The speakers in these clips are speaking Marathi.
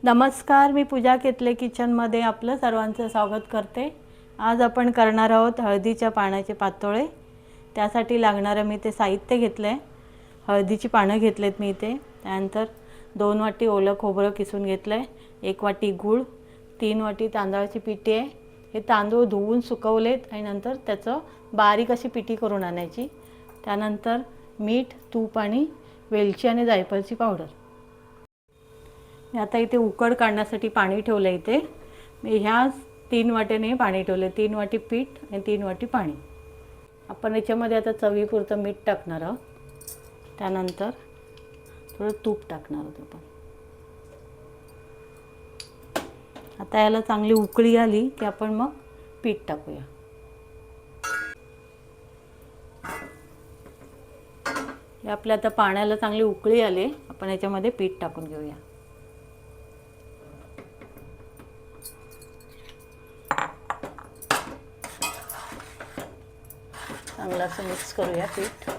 नमस्कार, मी पूजा केतले किचनमध्ये आपलं सर्वांचं स्वागत करते। आज आपण करणार आहोत हळदीच्या पानाचे पातोळे। त्यासाठी लागणारं मी ते साहित्य घेतलं आहे। हळदीची पानं घेतलेत मी इथे, त्यानंतर 2 वाटी ओलं खोबरं किसून घेतलं आहे, 1 वाटी गूळ, 3 वाटी तांदळाची पिठी आहे। हे तांदूळ धुवून सुकवलेत आणि नंतर त्याचं बारीक अशी पिठी करून आणायची। त्यानंतर मीठ, तूप आणि वेलची आणि जायफळची पावडर। मी आता इथे उकड काढण्यासाठी पाणी ठेवलं इथे। मी ह्या 3 वाट्याने पाणी ठेवले, 3 वाटी पीठ आणि 3 वाटी पाणी। आपण याच्यामध्ये आता चवीपुरतं मीठ टाकणार आहोत, त्यानंतर थोडं तूप टाकणार आहोत आपण। आता याला चांगली उकळी आली की आपण मग पीठ टाकूया। हे आपल्या आता पाण्याला चांगली उकळी आली, आपण याच्यामध्ये पीठ टाकून घेऊया। चांगलं असं मिक्स करूया पीठ।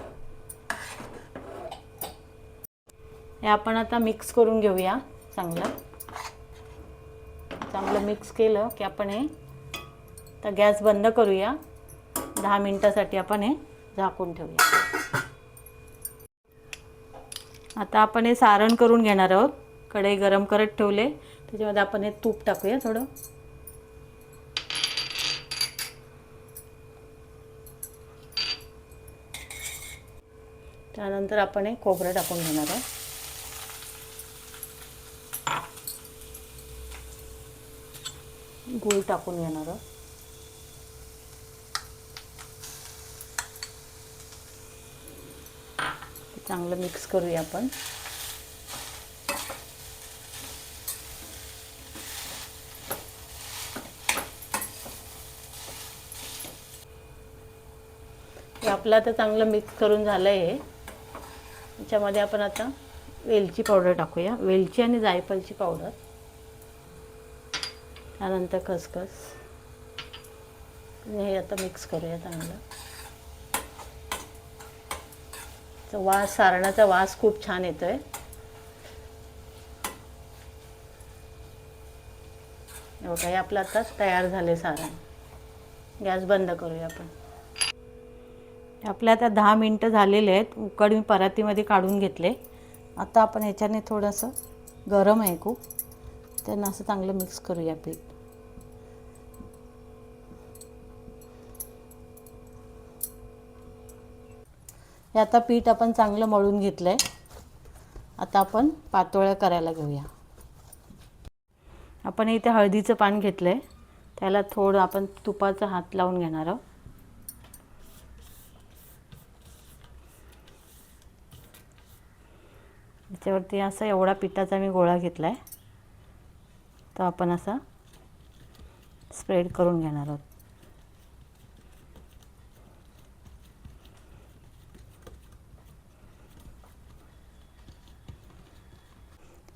हे आपण आता मिक्स करून घेऊया चांगलं मिक्स केलं की आपण हे आता गॅस बंद करूया। 10 मिनिटांसाठी आपण हे झाकून ठेवूया। आता आपण हे सारण करून घेणार आहोत। कढई गरम करत ठेवले, त्याच्यामध्ये आपण हे तूप टाकूया थोडं। त्यानंतर आपण हे खोबरं टाकून घेणार आहोत। गूळ टाकून घेणार आहोत। चांगलं मिक्स करूया आपण। हे आपलं आता चांगलं मिक्स करून झालं आहे। याच्यामध्ये आपण आता वेलची पावडर टाकूया, वेलची आणि जायफळची पावडर। त्यानंतर खसखस। हे आता मिक्स करूया चांगलं। वास, सारणाचा वास खूप छान येतोय। बघा, हे आपलं आता तयार झाले सारण। गॅस बंद करूया आपण। आपल्या आता 10 मिनिटं झालेले आहेत। उकड मी परातीमध्ये काढून घेतले। आता आपण ह्याच्याने थोडंसं गरम आहे खूप, त्यांना असं चांगलं मिक्स करूया पीठ। हे आता पीठ आपण चांगलं मळून घेतलं आहे। आता आपण पातोळ्या करायला घेऊया। आपण इथे हळदीचं पान घेतलं आहे, त्याला थोडं आपण तुपाचा हात लावून घेणार आहोत। त्याच्यावरती असा एवढा पिठाचा मी गोळा घेतला आहे, तो आपण असा स्प्रेड करून घेणार आहोत।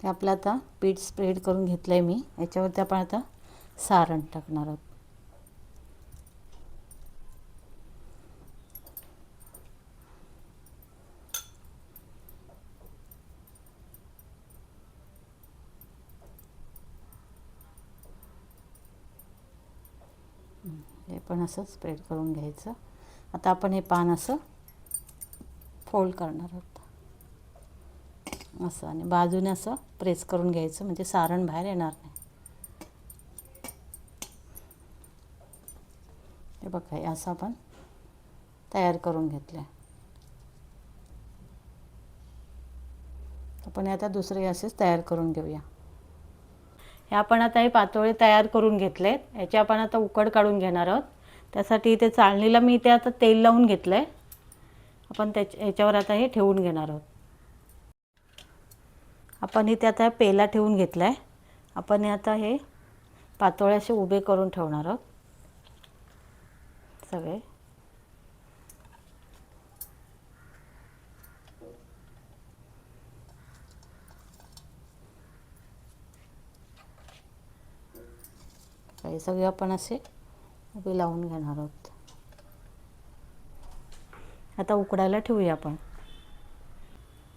हे आपलं आता पीठ स्प्रेड करून घेतलं आहे मी। याच्यावरती आपण आता सारण टाकणार आहोत। हे पण असं स्प्रेड करून घ्यायचं। आता आपण हे पान असं फोल्ड करणार आहोत असं, आणि बाजूने असं प्रेस करून घ्यायचं, म्हणजे सारण बाहेर येणार नाही। हे बघा, हे असं आपण तयार करून घेतलं आहे। आपण आता दुसरे असेच तयार करून घेऊया। हे आपण आता हे पातोळे तयार करून घेतलेत। याचे आपण आता उकड काढून घेणार आहोत। त्यासाठी इथे चाळणीला मी इथे आता तेल लावून घेतलं आहे। आपण याच्यावर आता हे ठेवून घेणार आहोत। आपण इथे आता पेला ठेवून घेतला आहे। आपण आता हे पातोळे असे उभे करून ठेवणार आहोत सगळे। हे सगळे आपण असे उभे लावून घेणार आहोत। आता उकडायला ठेवूया आपण।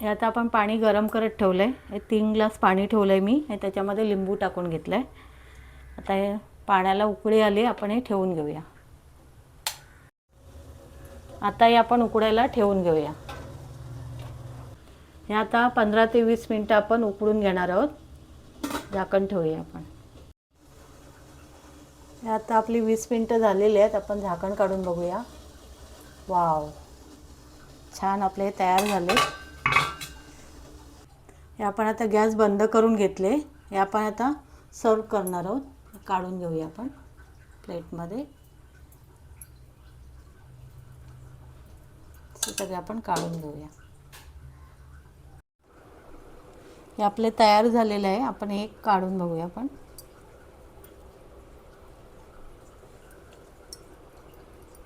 हे आता आपण पाणी गरम करत ठेवलं आहे. हे 3 ग्लास पाणी ठेवलं आहे मी. हे त्याच्यामध्ये लिंबू टाकून घेतलं आहे. आता हे पाण्याला उकळी आली, आपण हे ठेवून घेऊया. आता हे आपण उकळायला ठेवून घेऊया. हे आता 15 ते 20 मिनटं आपण उकळून घेणार आहोत. झाकण ठेवूया आपण. हे आता आपली 20 मिनटं झालेली आहेत. आपण झाकण काढून बघूया. वाव, छान आपले हे तयार झाले. हे आपण आता गॅस बंद करून घेतले. हे आपण आता सर्व करणार आहोत. काढून घेऊया आपण प्लेटमध्ये. सगळे आपण काढून घेऊया. हे आपले तयार झालेलं आहे. आपण एक काढून बघूया आपण.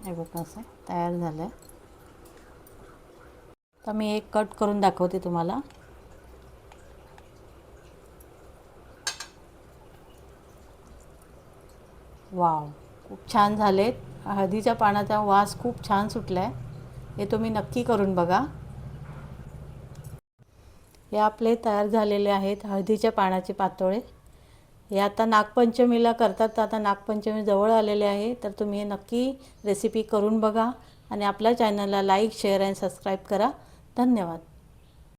हे बघा असं तयार झालं आहे. तर मी एक कट करून दाखवते तुम्हाला. वाव, खूप छान झालेत. हळदीच्या पानाचा वास खूप छान सुटला आहे. हे तुम्ही नक्की करून बघा. हे आपले तयार झालेले आहेत हळदीच्या पानाचे पातोळे. हे आता नागपंचमीला करतात. तर आता नागपंचमी जवळ आलेले आहे. तर तुम्ही हे नक्की रेसिपी करून बघा आणि आपल्या चॅनलला लाईक, शेअर आणि सबस्क्राईब करा. धन्यवाद.